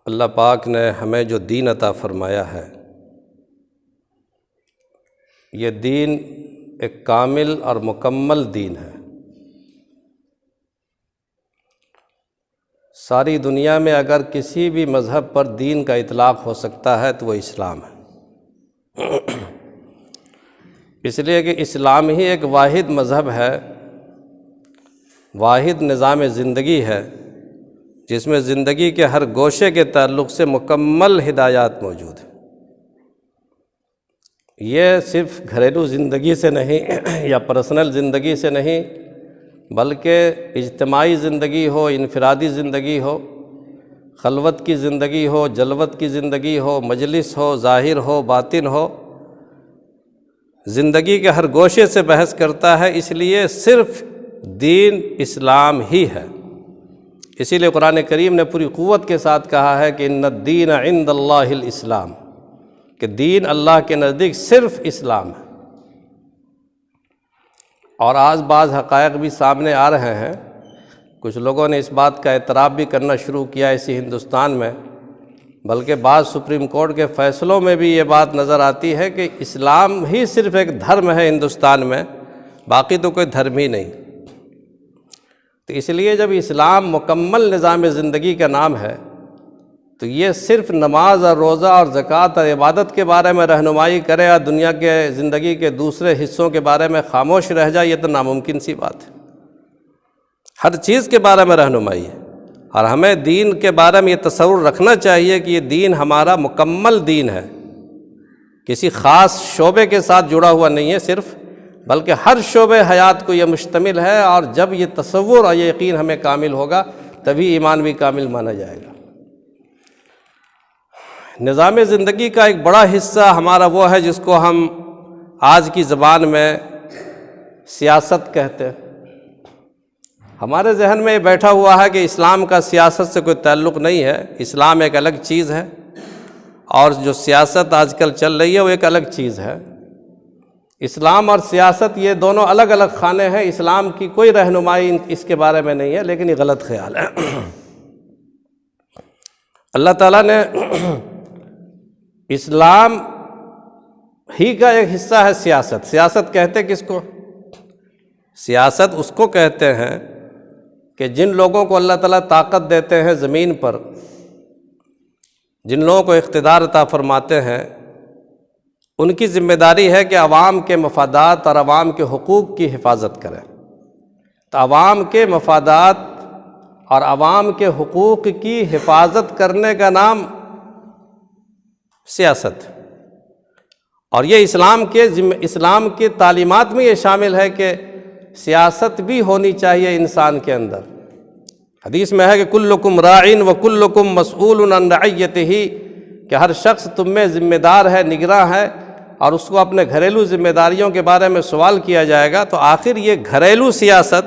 اللہ پاک نے ہمیں جو دین عطا فرمایا ہے، یہ دین ایک کامل اور مکمل دین ہے۔ ساری دنیا میں اگر کسی بھی مذہب پر دین کا اطلاق ہو سکتا ہے تو وہ اسلام ہے، اس لیے کہ اسلام ہی ایک واحد مذہب ہے، واحد نظام زندگی ہے، جس میں زندگی کے ہر گوشے کے تعلق سے مکمل ہدایات موجود ہیں۔ یہ صرف گھریلو زندگی سے نہیں یا پرسنل زندگی سے نہیں، بلکہ اجتماعی زندگی ہو، انفرادی زندگی ہو، خلوت کی زندگی ہو، جلوت کی زندگی ہو، مجلس ہو، ظاہر ہو، باطن ہو، زندگی کے ہر گوشے سے بحث کرتا ہے۔ اس لیے صرف دین اسلام ہی ہے۔ اسی لیے قرآن کریم نے پوری قوت کے ساتھ کہا ہے کہ ان الدین عند اللہ الاسلام، کہ دین اللہ کے نزدیک صرف اسلام ہے۔ اور آج بعض حقائق بھی سامنے آ رہے ہیں، کچھ لوگوں نے اس بات کا اعتراف بھی کرنا شروع کیا اسی ہندوستان میں، بلکہ بعض سپریم کورٹ کے فیصلوں میں بھی یہ بات نظر آتی ہے کہ اسلام ہی صرف ایک دھرم ہے ہندوستان میں، باقی تو کوئی دھرم ہی نہیں۔ تو اس لیے جب اسلام مکمل نظام زندگی کا نام ہے تو یہ صرف نماز اور روزہ اور زکوٰۃ اور عبادت کے بارے میں رہنمائی کرے اور دنیا کے زندگی کے دوسرے حصوں کے بارے میں خاموش رہ جائے، یہ تو ناممکن سی بات ہے۔ ہر چیز کے بارے میں رہنمائی ہے، اور ہمیں دین کے بارے میں یہ تصور رکھنا چاہیے کہ یہ دین ہمارا مکمل دین ہے، کسی خاص شعبے کے ساتھ جڑا ہوا نہیں ہے صرف، بلکہ ہر شعبے حیات کو یہ مشتمل ہے۔ اور جب یہ تصور اور یہ یقین ہمیں کامل ہوگا تبھی ایمان بھی کامل مانا جائے گا۔ نظام زندگی کا ایک بڑا حصہ ہمارا وہ ہے جس کو ہم آج کی زبان میں سیاست کہتے ہیں۔ ہمارے ذہن میں یہ بیٹھا ہوا ہے کہ اسلام کا سیاست سے کوئی تعلق نہیں ہے، اسلام ایک الگ چیز ہے، اور جو سیاست آج کل چل رہی ہے وہ ایک الگ چیز ہے۔ اسلام اور سیاست یہ دونوں الگ الگ خانے ہیں، اسلام کی کوئی رہنمائی اس کے بارے میں نہیں ہے، لیکن یہ غلط خیال ہے۔ اللہ تعالیٰ نے اسلام ہی کا ایک حصہ ہے سیاست۔ سیاست کہتے کس کو؟ سیاست اس کو کہتے ہیں کہ جن لوگوں کو اللہ تعالیٰ طاقت دیتے ہیں زمین پر، جن لوگوں کو اقتدار عطا فرماتے ہیں، ان کی ذمہ داری ہے کہ عوام کے مفادات اور عوام کے حقوق کی حفاظت کریں۔ تو عوام کے مفادات اور عوام کے حقوق کی حفاظت کرنے کا نام سیاست، اور یہ اسلام کے تعلیمات میں یہ شامل ہے کہ سیاست بھی ہونی چاہیے انسان کے اندر۔ حدیث میں ہے کہ کلکم راعٍ وکلکم مسئول عن رعیتہ، کہ ہر شخص تم میں ذمہ دار ہے، نگراں ہے، اور اس کو اپنے گھریلو ذمہ داریوں کے بارے میں سوال کیا جائے گا۔ تو آخر یہ گھریلو سیاست،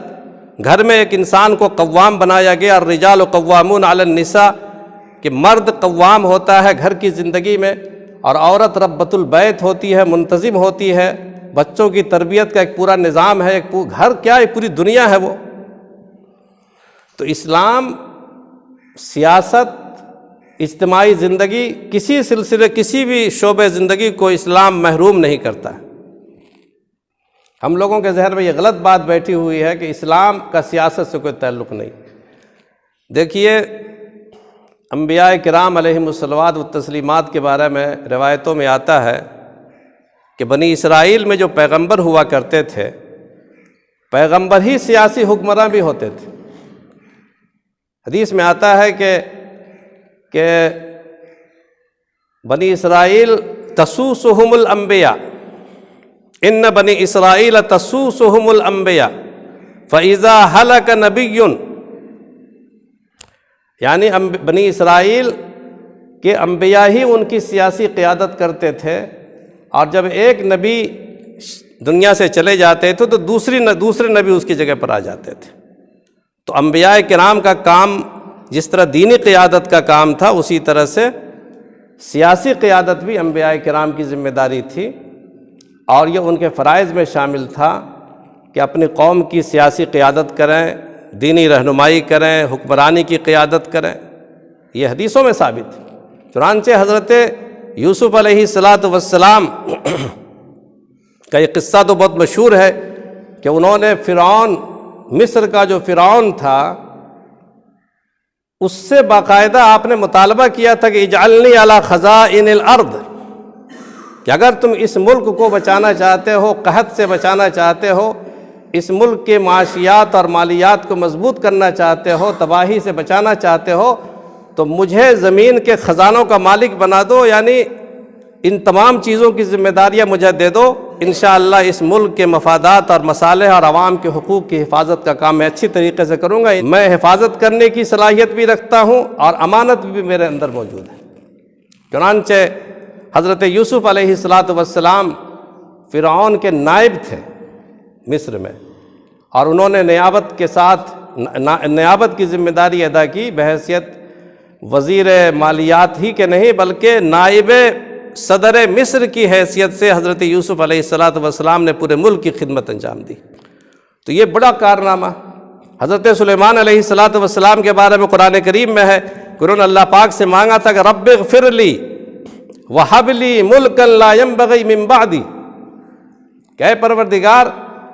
گھر میں ایک انسان کو قوام بنایا گیا، الرجال قوامون علی النساء، کہ مرد قوام ہوتا ہے گھر کی زندگی میں، اور عورت ربۃ البیت ہوتی ہے، منتظم ہوتی ہے، بچوں کی تربیت کا ایک پورا نظام ہے، ایک گھر کیا ایک پوری دنیا ہے وہ۔ تو اسلام سیاست، اجتماعی زندگی، کسی سلسلے کسی بھی شعبے زندگی کو اسلام محروم نہیں کرتا ہے۔ ہم لوگوں کے ذہن میں یہ غلط بات بیٹھی ہوئی ہے کہ اسلام کا سیاست سے کوئی تعلق نہیں۔ دیکھیے، انبیاء کرام علیہم الصلوات والتسلیمات کے بارے میں روایتوں میں آتا ہے کہ بنی اسرائیل میں جو پیغمبر ہوا کرتے تھے، پیغمبر ہی سیاسی حکمراں بھی ہوتے تھے۔ حدیث میں آتا ہے کہ بنی اسرائیل تسوسہم الانبیاء، ان بنی اسرائیل تسوسہم الانبیاء فاذا ہلک نبی، یعنی بنی اسرائیل کے انبیاء ہی ان کی سیاسی قیادت کرتے تھے، اور جب ایک نبی دنیا سے چلے جاتے تھے تو دوسرے نبی اس کی جگہ پر آ جاتے تھے۔ تو انبیاء کرام کا کام جس طرح دینی قیادت کا کام تھا، اسی طرح سے سیاسی قیادت بھی انبیاء کرام کی ذمہ داری تھی، اور یہ ان کے فرائض میں شامل تھا کہ اپنی قوم کی سیاسی قیادت کریں، دینی رہنمائی کریں، حکمرانی کی قیادت کریں۔ یہ حدیثوں میں ثابت ہے۔ چنانچہ حضرت یوسف علیہ السلام کا یہ قصہ تو بہت مشہور ہے کہ انہوں نے فرعون، مصر کا جو فرعون تھا، اس سے باقاعدہ آپ نے مطالبہ کیا تھا کہ اجعلنی علی خزائن الارض، کہ اگر تم اس ملک کو بچانا چاہتے ہو، قحط سے بچانا چاہتے ہو، اس ملک کے معاشیات اور مالیات کو مضبوط کرنا چاہتے ہو، تباہی سے بچانا چاہتے ہو، تو مجھے زمین کے خزانوں کا مالک بنا دو، یعنی ان تمام چیزوں کی ذمہ داریاں مجھے دے دو، انشاءاللہ اس ملک کے مفادات اور مصالح اور عوام کے حقوق کی حفاظت کا کام میں اچھی طریقے سے کروں گا۔ میں حفاظت کرنے کی صلاحیت بھی رکھتا ہوں اور امانت بھی میرے اندر موجود ہے۔ چنانچہ حضرت یوسف علیہ السلام فرعون کے نائب تھے مصر میں، اور انہوں نے نیابت کے ساتھ نیابت کی ذمہ داری ادا کی بحیثیت وزیر مالیات ہی کے نہیں بلکہ نائب صدر مصر کی حیثیت سے حضرت یوسف علیہ السلام نے پورے ملک کی خدمت انجام دی۔ تو یہ بڑا کارنامہ حضرت سلیمان علیہ السلام کے بارے میں قرآن کریم میں ہے کہ انہوں نے اللہ پاک سے مانگا تھا کہ رب اغفر لی وہب لی ملکا لا ينبغی من بعدی، کہ اے پروردگار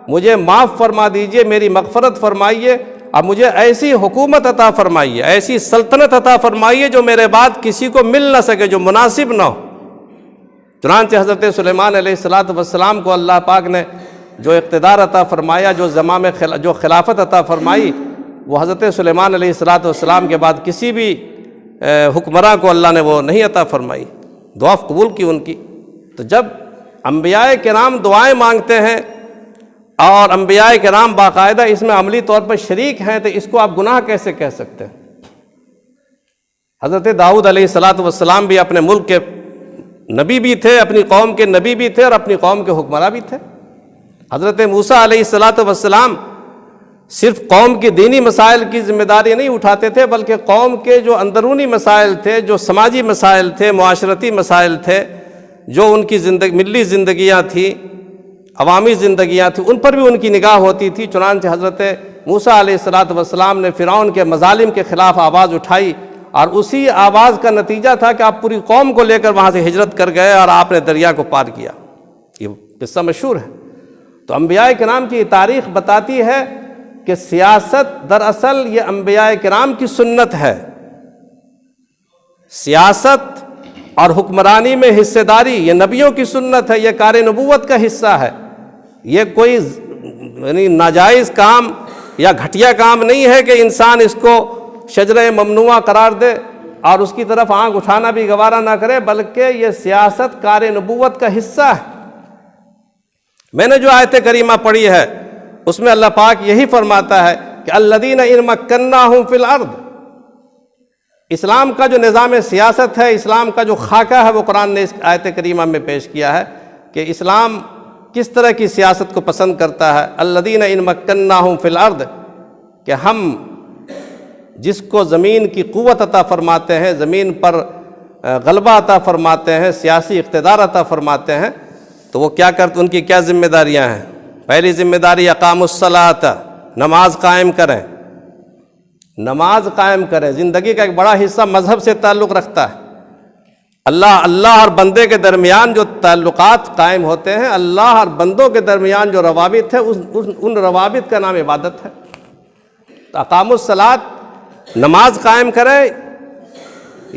مجھے معاف فرما دیجئے، میری مغفرت فرمائیے، اب مجھے ایسی حکومت عطا فرمائیے، ایسی سلطنت عطا فرمائیے جو میرے بعد کسی کو مل نہ سکے، جو مناسب نہ ہو۔ چنانچہ حضرت سلیمان علیہ السلام کو اللہ پاک نے جو اقتدار عطا فرمایا، جو زمام جو خلافت عطا فرمائی، وہ حضرت سلیمان علیہ السلام کے بعد کسی بھی حکمراں کو اللہ نے وہ نہیں عطا فرمائی، دعا قبول کی ان کی۔ تو جب انبیاء کرام دعائیں مانگتے ہیں اور انبیاء کرام باقاعدہ اس میں عملی طور پر شریک ہیں، تو اس کو آپ گناہ کیسے کہہ سکتے ہیں؟ حضرت داؤد علیہ السلام بھی اپنے ملک کے نبی بھی تھے، اپنی قوم کے نبی بھی تھے اور اپنی قوم کے حکمراں بھی تھے۔ حضرت موسیٰ علیہ السلام صرف قوم کی دینی مسائل کی ذمہ داری نہیں اٹھاتے تھے، بلکہ قوم کے جو اندرونی مسائل تھے، جو سماجی مسائل تھے، معاشرتی مسائل تھے، جو ان کی ملی زندگیاں تھیں، عوامی زندگیاں تھیں، ان پر بھی ان کی نگاہ ہوتی تھی۔ چنانچہ حضرت موسیٰ علیہ السلام نے فرعون کے مظالم کے خلاف آواز اٹھائی، اور اسی آواز کا نتیجہ تھا کہ آپ پوری قوم کو لے کر وہاں سے ہجرت کر گئے اور آپ نے دریا کو پار کیا۔ یہ قصہ مشہور ہے۔ تو انبیاء کرام کی تاریخ بتاتی ہے کہ سیاست دراصل یہ انبیاء کرام کی سنت ہے۔ سیاست اور حکمرانی میں حصہ داری یہ نبیوں کی سنت ہے، یہ کار نبوت کا حصہ ہے۔ یہ کوئی یعنی ناجائز کام یا گھٹیا کام نہیں ہے کہ انسان اس کو شجرہ ممنوعہ قرار دے اور اس کی طرف آنکھ اٹھانا بھی گوارا نہ کرے، بلکہ یہ سیاست کار نبوت کا حصہ ہے۔ میں نے جو آیت کریمہ پڑھی ہے اس میں اللہ پاک یہی فرماتا ہے کہ الذین ان مکناہم فی الارض، اسلام کا جو نظام سیاست ہے، اسلام کا جو خاکہ ہے، وہ قرآن نے اس آیت کریمہ میں پیش کیا ہے کہ اسلام کس طرح کی سیاست کو پسند کرتا ہے۔ الذین ان مکناہم فی الارض، کہ ہم جس کو زمین کی قوت عطا فرماتے ہیں، زمین پر غلبہ عطا فرماتے ہیں، سیاسی اقتدار عطا فرماتے ہیں، تو وہ کیا کرتے، ان کی کیا ذمہ داریاں ہیں؟ پہلی ذمہ داری اقاموا الصلاۃ، نماز قائم کریں، نماز قائم کریں۔ زندگی کا ایک بڑا حصہ مذہب سے تعلق رکھتا ہے۔ اللہ اور بندے کے درمیان جو تعلقات قائم ہوتے ہیں، اللہ اور بندوں کے درمیان جو روابط ہیں، ان روابط کا نام عبادت ہے۔ تو اقاموا الصلاۃ، نماز قائم کریں،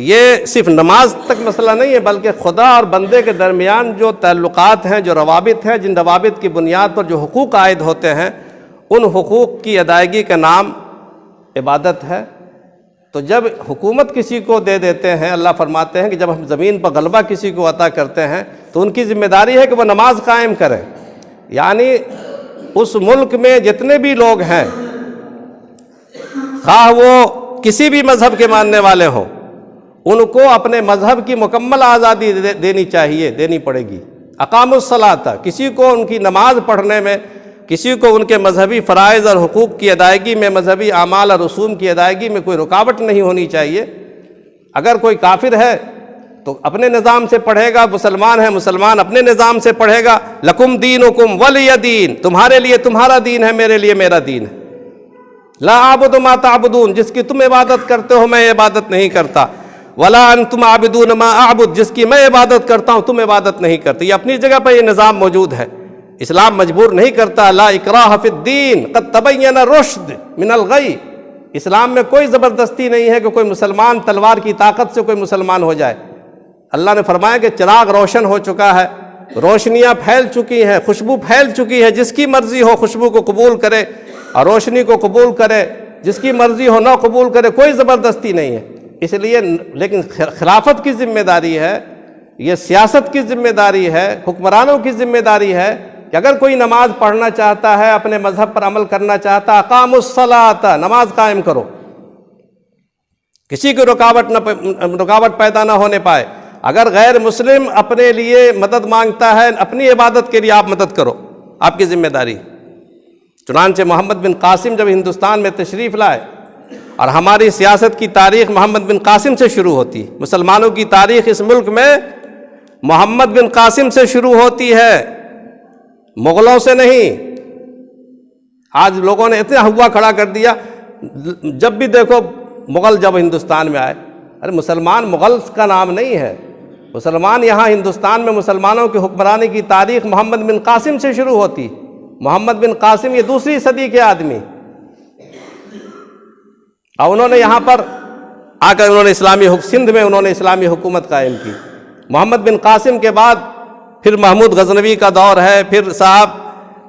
یہ صرف نماز تک مسئلہ نہیں ہے، بلکہ خدا اور بندے کے درمیان جو تعلقات ہیں، جو روابط ہیں، جن روابط کی بنیاد پر جو حقوق عائد ہوتے ہیں، ان حقوق کی ادائیگی کا نام عبادت ہے۔ تو جب حکومت کسی کو دے دیتے ہیں، اللہ فرماتے ہیں کہ جب ہم زمین پر غلبہ کسی کو عطا کرتے ہیں تو ان کی ذمہ داری ہے کہ وہ نماز قائم کریں، یعنی اس ملک میں جتنے بھی لوگ ہیں، خواہ وہ کسی بھی مذہب کے ماننے والے ہوں، ان کو اپنے مذہب کی مکمل آزادی دینی پڑے گی۔ اقاموا الصلاۃ، کسی کو ان کی نماز پڑھنے میں، کسی کو ان کے مذہبی فرائض اور حقوق کی ادائیگی میں، مذہبی اعمال اور رسوم کی ادائیگی میں کوئی رکاوٹ نہیں ہونی چاہیے۔ اگر کوئی کافر ہے تو اپنے نظام سے پڑھے گا، مسلمان ہے مسلمان اپنے نظام سے پڑھے گا۔ لکم دینکم ولی دین، تمہارے لیے تمہارا دین ہے، میرے لیے میرا دین ہے۔ لا اعبد ما تعبدون، جس کی تم عبادت کرتے ہو میں عبادت نہیں کرتا، ولا انتم عابدون ما اعبد، جس کی میں عبادت کرتا ہوں تم عبادت نہیں کرتے۔ یہ اپنی جگہ پر یہ نظام موجود ہے، اسلام مجبور نہیں کرتا۔ لا اکراہ فی الدین قد تبین الرشد من الغی، اسلام میں کوئی زبردستی نہیں ہے کہ کوئی مسلمان تلوار کی طاقت سے کوئی مسلمان ہو جائے۔ اللہ نے فرمایا کہ چراغ روشن ہو چکا ہے، روشنیاں پھیل چکی ہیں، خوشبو پھیل چکی ہے، جس کی مرضی ہو خوشبو کو قبول کرے اور روشنی کو قبول کرے، جس کی مرضی ہو نہ قبول کرے، کوئی زبردستی نہیں ہے۔ اس لیے لیکن خلافت کی ذمہ داری ہے، یہ سیاست کی ذمہ داری ہے، حکمرانوں کی ذمہ داری ہے کہ اگر کوئی نماز پڑھنا چاہتا ہے، اپنے مذہب پر عمل کرنا چاہتا ہے، اقاموا الصلاۃ، نماز قائم کرو، کسی کی رکاوٹ پیدا نہ ہونے پائے۔ اگر غیر مسلم اپنے لیے مدد مانگتا ہے، اپنی عبادت کے لیے آپ مدد کرو، آپ کی ذمہ داری۔ چنانچہ محمد بن قاسم جب ہندوستان میں تشریف لائے، اور ہماری سیاست کی تاریخ محمد بن قاسم سے شروع ہوتی، مسلمانوں کی تاریخ اس ملک میں محمد بن قاسم سے شروع ہوتی ہے، مغلوں سے نہیں۔ آج لوگوں نے اتنا ہوا کھڑا کر دیا، جب بھی دیکھو مغل جب ہندوستان میں آئے، ارے مسلمان مغل کا نام نہیں ہے، مسلمان یہاں ہندوستان میں مسلمانوں کی حکمرانی کی تاریخ محمد بن قاسم سے شروع ہوتی۔ محمد بن قاسم یہ دوسری صدی کے آدمی، اور انہوں نے یہاں پر آ کر انہوں نے سندھ میں انہوں نے اسلامی حکومت قائم کی۔ محمد بن قاسم کے بعد پھر محمود غزنوی کا دور ہے، پھر صاحب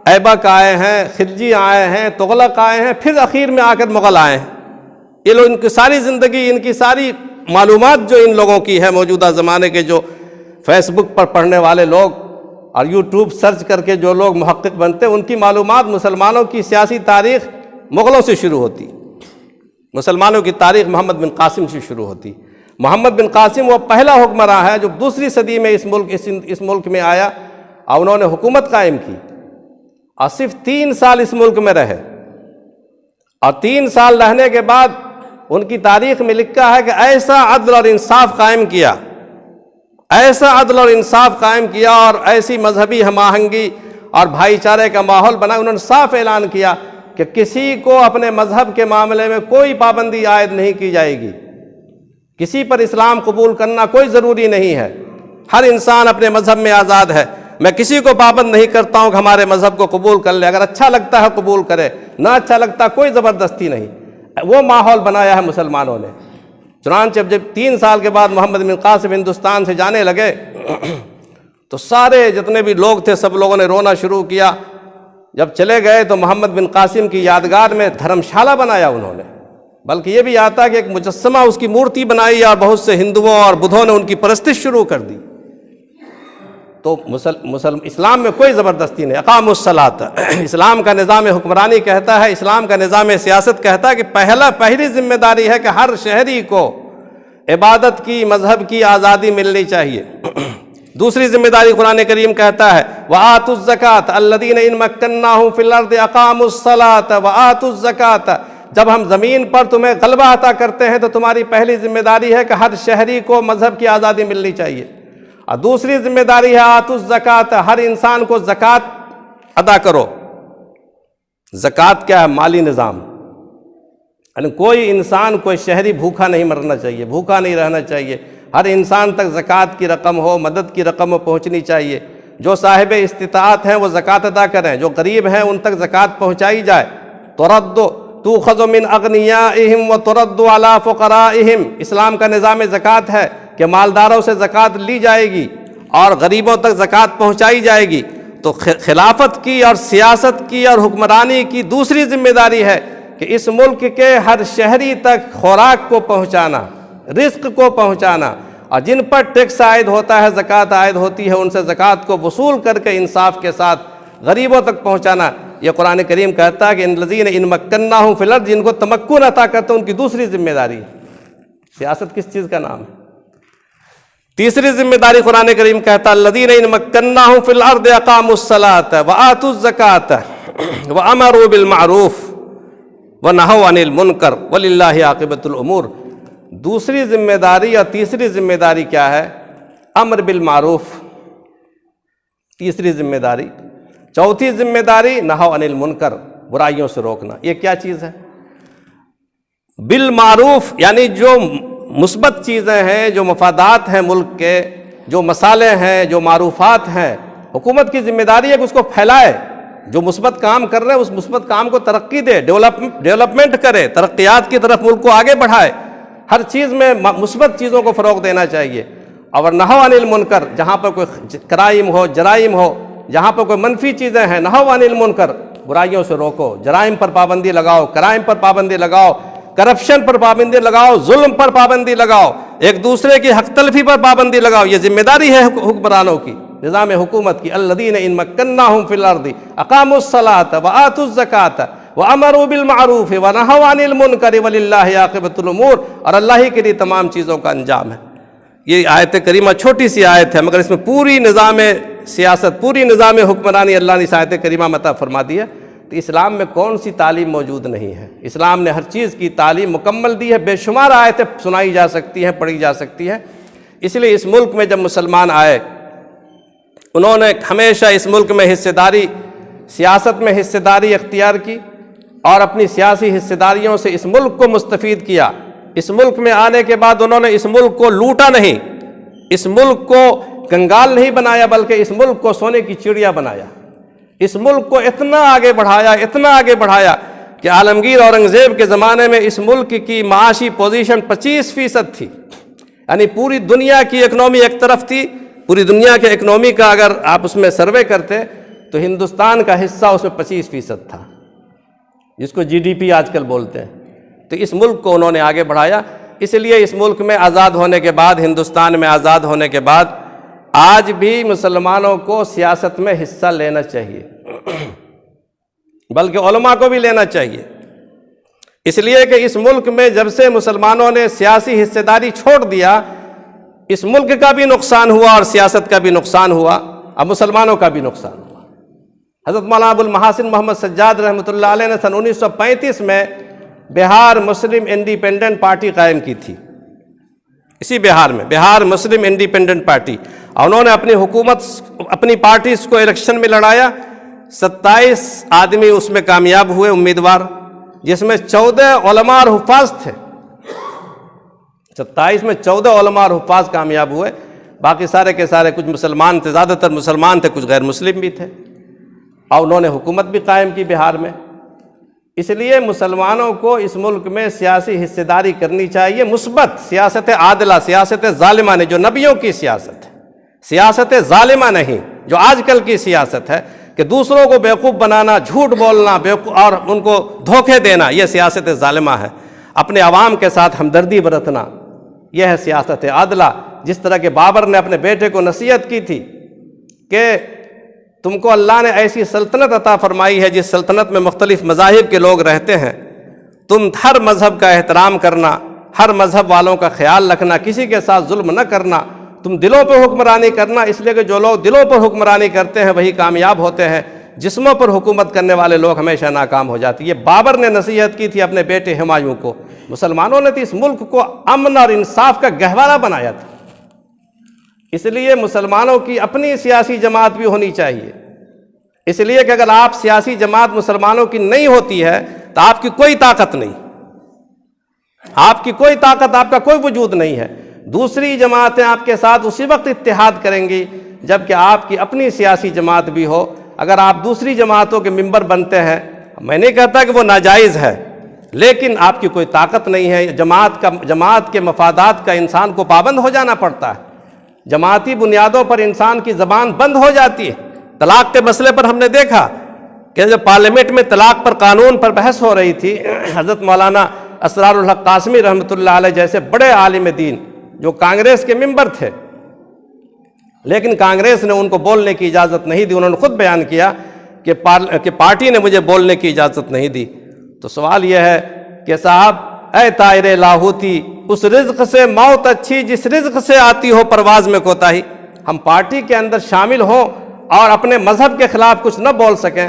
ایبک آئے ہیں، خلجی آئے ہیں، تغلق آئے ہیں، پھر اخیر میں آ کر مغل آئے ہیں۔ یہ لوگ ان کی ساری زندگی، ان کی ساری معلومات جو ان لوگوں کی ہے، موجودہ زمانے کے جو فیس بک پر پڑھنے والے لوگ اور یوٹیوب سرچ کر کے جو لوگ محقق بنتے ہیں، ان کی معلومات مسلمانوں کی سیاسی تاریخ مغلوں سے شروع ہوتی، مسلمانوں کی تاریخ محمد بن قاسم سے شروع ہوتی۔ محمد بن قاسم وہ پہلا حکمراں ہے جو دوسری صدی میں اس ملک میں آیا اور انہوں نے حکومت قائم کی، اور صرف 3 سال اس ملک میں رہے، اور 3 سال رہنے کے بعد ان کی تاریخ میں لکھا ہے کہ ایسا عدل اور انصاف قائم کیا، ایسا عدل اور انصاف قائم کیا، اور ایسی مذہبی ہم آہنگی اور بھائی چارے کا ماحول بنا۔ انہوں نے صاف اعلان کیا کہ کسی کو اپنے مذہب کے معاملے میں کوئی پابندی عائد نہیں کی جائے گی، کسی پر اسلام قبول کرنا کوئی ضروری نہیں ہے، ہر انسان اپنے مذہب میں آزاد ہے، میں کسی کو پابند نہیں کرتا ہوں کہ ہمارے مذہب کو قبول کر لے، اگر اچھا لگتا ہے قبول کرے، نہ اچھا لگتا کوئی زبردستی نہیں۔ وہ ماحول بنایا ہے مسلمانوں نے۔ چنانچہ جب 3 سال کے بعد محمد بن قاسم ہندوستان سے جانے لگے تو سارے جتنے بھی لوگ تھے سب لوگوں نے رونا شروع کیا۔ جب چلے گئے تو محمد بن قاسم کی یادگار میں دھرمشالہ بنایا انہوں نے، بلکہ یہ بھی آتا کہ ایک مجسمہ اس کی مورتی بنائی، اور بہت سے ہندوؤں اور بدھوں نے ان کی پرستش شروع کر دی۔ تو اسلام میں کوئی زبردستی نہیں۔ اقاموا الصلاۃ، اسلام کا نظام حکمرانی کہتا ہے، اسلام کا نظام سیاست کہتا ہے کہ پہلی ذمہ داری ہے کہ ہر شہری کو عبادت کی، مذہب کی آزادی ملنی چاہیے۔ دوسری ذمہ داری قرآن کریم کہتا ہے وَآتُوا الزَّكَاةَ الَّذِينَ إِن مَّكَّنَّاهُمْ فِي الْأَرْضِ أَقَامُوا الصَّلَاةَ وَآتُوا الزَّكَاةَ، جب ہم زمین پر تمہیں غلبہ عطا کرتے ہیں تو تمہاری پہلی ذمہ داری ہے کہ ہر شہری کو مذہب کی آزادی ملنی چاہیے، اور دوسری ذمہ داری ہے آتوا الزکوٰۃ، ہر انسان کو زکوٰۃ ادا کرو۔ زکوٰۃ کیا ہے؟ مالی نظام، یعنی کوئی انسان، کوئی شہری بھوکا نہیں مرنا چاہیے، بھوکا نہیں رہنا چاہیے، ہر انسان تک زکوٰۃ کی رقم ہو، مدد کی رقم پہنچنی چاہیے۔ جو صاحب استطاعت ہیں وہ زکوٰۃ ادا کریں، جو غریب ہیں ان تک زکوٰۃ پہنچائی جائے۔ تؤخذ من اغنیائہم وترد علی فقرائہم، اسلام کا نظام زکوٰۃ ہے کہ مالداروں سے زکوٰۃ لی جائے گی اور غریبوں تک زکوٰۃ پہنچائی جائے گی۔ تو خلافت کی اور سیاست کی اور حکمرانی کی دوسری ذمہ داری ہے کہ اس ملک کے ہر شہری تک خوراک کو پہنچانا، رزق کو پہنچانا، اور جن پر ٹیکس عائد ہوتا ہے، زکوٰۃ عائد ہوتی ہے، ان سے زکوٰۃ کو وصول کر کے انصاف کے ساتھ غریبوں تک پہنچانا۔ یہ قرآن کریم کہتا ہے کہ ان الذین ان مکناہم فی الارض، جن کو تمکن عطا کرتے ہیں ان کی دوسری ذمہ داری ہے۔ سیاست کس چیز کا نام ہے؟ تیسری ذمہ داری قرآن کریم کہتا ہے الذین ان مکناہم فی الارض اقاموا الصلاۃ وآتوا الزکاۃ وامروا بالمعروف ونہوا عن المنکر وللہ عاقبۃ الامور۔ دوسری ذمہ داری اور تیسری ذمہ داری کیا ہے؟ امر بالمعروف تیسری ذمہ داری، چوتھی ذمہ داری نہوا عن المنکر، برائیوں سے روکنا۔ یہ کیا چیز ہے؟ بالمعروف یعنی جو مثبت چیزیں ہیں، جو مفادات ہیں ملک کے، جو مصالح ہیں، جو معروفات ہیں، حکومت کی ذمہ داری ہے کہ اس کو پھیلائے، جو مثبت کام کر رہے ہیں اس مثبت کام کو ترقی دے، ڈیولپمنٹ کرے، ترقیات کی طرف ملک کو آگے بڑھائے، ہر چیز میں مثبت چیزوں کو فروغ دینا چاہیے۔ اور نہو عن المنکر، جہاں پر کوئی کرائم ہو، جرائم ہو، جہاں پر کوئی منفی چیزیں ہیں، نہو عن المنکر، برائیوں سے روکو، جرائم پر پابندی لگاؤ، کرائم پر پابندی لگاؤ، کرپشن پر پابندی لگاؤ، ظلم پر پابندی لگاؤ، ایک دوسرے کی حق تلفی پر پابندی لگاؤ۔ یہ ذمہ داری ہے حکمرانوں کی، نظام حکومت کی۔ الذین ان مکناہم فی الارض اقاموا الصلاۃ وآتوا الزکاۃ وامروا بالمعروف ونہوا عن المنکر وللہ عاقبۃ الامور، اور اللہ ہی کے لیے تمام چیزوں کا انجام ہے۔ یہ آیت کریمہ چھوٹی سی آیت ہے، مگر اس میں پوری نظام سیاست، پوری نظام حکمرانی اللہ نے اس آیت کریمہ میں عطا فرما دی ہے۔ تو اسلام میں کون سی تعلیم موجود نہیں ہے؟ اسلام نے ہر چیز کی تعلیم مکمل دی ہے، بے شمار آیتیں سنائی جا سکتی ہیں، پڑھی جا سکتی ہیں۔ اس لیے اس ملک میں جب مسلمان آئے، انہوں نے ہمیشہ اس ملک میں حصہ داری، سیاست میں حصہ داری اختیار کی، اور اپنی سیاسی حصہ داریوں سے اس ملک کو مستفید کیا۔ اس ملک میں آنے کے بعد انہوں نے اس ملک کو لوٹا نہیں، اس ملک کو کنگال نہیں بنایا، بلکہ اس ملک کو سونے کی چڑیا بنایا۔ اس ملک کو اتنا آگے بڑھایا، اتنا آگے بڑھایا کہ عالمگیر اورنگزیب کے زمانے میں اس ملک کی معاشی پوزیشن 25% تھی، یعنی پوری دنیا کی اکنومی ایک طرف تھی۔ پوری دنیا کے اکنومی کا اگر آپ اس میں سروے کرتے تو ہندوستان کا حصہ اس میں 25% تھا، جس کو GDP آج کل بولتے ہیں۔ تو اس ملک کو انہوں نے آگے بڑھایا۔ اس لیے اس ملک میں آزاد ہونے کے بعد، ہندوستان میں آزاد ہونے کے بعد، آج بھی مسلمانوں کو سیاست میں حصہ لینا چاہیے، بلکہ علماء کو بھی لینا چاہیے۔ اس لیے کہ اس ملک میں جب سے مسلمانوں نے سیاسی حصہ داری چھوڑ دیا، اس ملک کا بھی نقصان ہوا اور سیاست کا بھی نقصان ہوا، اب مسلمانوں کا بھی نقصان ہوا۔ حضرت مولانا ابو المحاسن محمد سجاد رحمۃ اللہ علیہ نے سن 1935 میں بہار مسلم انڈیپینڈنٹ پارٹی قائم کی تھی، اسی بہار میں بہار مسلم انڈیپینڈنٹ پارٹی، اور انہوں نے اپنی حکومت، اپنی پارٹی کو الیکشن میں لڑایا۔ 27 آدمی اس میں کامیاب ہوئے امیدوار، جس میں 14 علماء اور حفاظ تھے۔ 27 میں 14 علماء اور حفاظ کامیاب ہوئے، باقی سارے کے سارے کچھ مسلمان تھے، زیادہ تر مسلمان تھے، کچھ غیر مسلم بھی تھے، اور انہوں نے حکومت بھی قائم کی بہار میں۔ اس لیے مسلمانوں کو اس ملک میں سیاسی حصہ داری کرنی چاہیے، مثبت سیاست عادلہ، سیاست ظالمہ نہیں، جو نبیوں کی سیاست ہے، سیاست ظالمہ نہیں جو آج کل کی سیاست ہے کہ دوسروں کو بیوقوف بنانا، جھوٹ بولنا اور ان کو دھوکے دینا، یہ سیاست ظالمہ ہے۔ اپنے عوام کے ساتھ ہمدردی برتنا، یہ ہے سیاست عادلہ۔ جس طرح کہ بابر نے اپنے بیٹے کو نصیحت کی تھی کہ تم کو اللہ نے ایسی سلطنت عطا فرمائی ہے جس سلطنت میں مختلف مذاہب کے لوگ رہتے ہیں، تم ہر مذہب کا احترام کرنا، ہر مذہب والوں کا خیال رکھنا، کسی کے ساتھ ظلم نہ کرنا، تم دلوں پر حکمرانی کرنا، اس لیے کہ جو لوگ دلوں پر حکمرانی کرتے ہیں وہی کامیاب ہوتے ہیں، جسموں پر حکومت کرنے والے لوگ ہمیشہ ناکام ہو جاتی۔ یہ بابر نے نصیحت کی تھی اپنے بیٹے ہمایوں کو۔ مسلمانوں نے تو اس ملک کو امن اور انصاف کا گہوارہ بنایا تھا۔ اس لیے مسلمانوں کی اپنی سیاسی جماعت بھی ہونی چاہیے، اس لیے کہ اگر آپ سیاسی جماعت مسلمانوں کی نہیں ہوتی ہے تو آپ کی کوئی طاقت نہیں، آپ کی کوئی طاقت، آپ کا کوئی وجود نہیں ہے۔ دوسری جماعتیں آپ کے ساتھ اسی وقت اتحاد کریں گی جب کہ آپ کی اپنی سیاسی جماعت بھی ہو۔ اگر آپ دوسری جماعتوں کے ممبر بنتے ہیں، میں نہیں کہتا کہ وہ ناجائز ہے، لیکن آپ کی کوئی طاقت نہیں ہے۔ جماعت کے مفادات کا انسان کو پابند ہو جانا پڑتا ہے، جماعتی بنیادوں پر انسان کی زبان بند ہو جاتی ہے۔ طلاق کے مسئلے پر ہم نے دیکھا کہ جب پارلیمنٹ میں طلاق پر قانون پر بحث ہو رہی تھی، حضرت مولانا اسرار الحق قاسمی رحمۃ اللہ علیہ جیسے بڑے عالم دین جو کانگریس کے ممبر تھے، لیکن کانگریس نے ان کو بولنے کی اجازت نہیں دی۔ انہوں نے خود بیان کیا کہ پارٹی نے مجھے بولنے کی اجازت نہیں دی۔ تو سوال یہ ہے کہ صاحب، اے طائر لاہوتی، اس رزق سے موت اچھی جس رزق سے آتی ہو پرواز میں کوتاہی۔ ہم پارٹی کے اندر شامل ہوں اور اپنے مذہب کے خلاف کچھ نہ بول سکیں،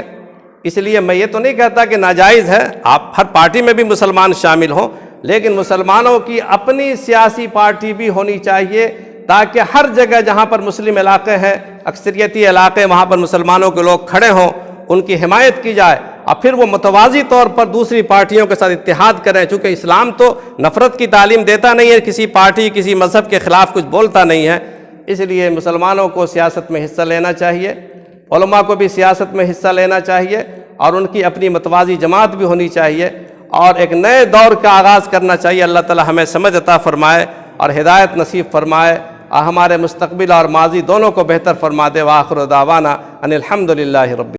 اس لیے میں یہ تو نہیں کہتا کہ ناجائز ہے، آپ ہر پارٹی میں بھی مسلمان شامل ہوں، لیکن مسلمانوں کی اپنی سیاسی پارٹی بھی ہونی چاہیے تاکہ ہر جگہ جہاں پر مسلم علاقے ہیں، اکثریتی علاقے، وہاں پر مسلمانوں کے لوگ کھڑے ہوں، ان کی حمایت کی جائے اور پھر وہ متوازی طور پر دوسری پارٹیوں کے ساتھ اتحاد کریں، چونکہ اسلام تو نفرت کی تعلیم دیتا نہیں ہے، کسی پارٹی کسی مذہب کے خلاف کچھ بولتا نہیں ہے، اس لیے مسلمانوں کو سیاست میں حصہ لینا چاہیے، علماء کو بھی سیاست میں حصہ لینا چاہیے، اور ان کی اپنی متوازی جماعت بھی ہونی چاہیے، اور ایک نئے دور کا آغاز کرنا چاہیے۔ اللہ تعالی ہمیں سمجھ عطا فرمائے اور ہدایت نصیب فرمائے، اور ہمارے مستقبل اور ماضی دونوں کو بہتر فرما دے۔ وآخر دعوانا ان الحمد للہ رب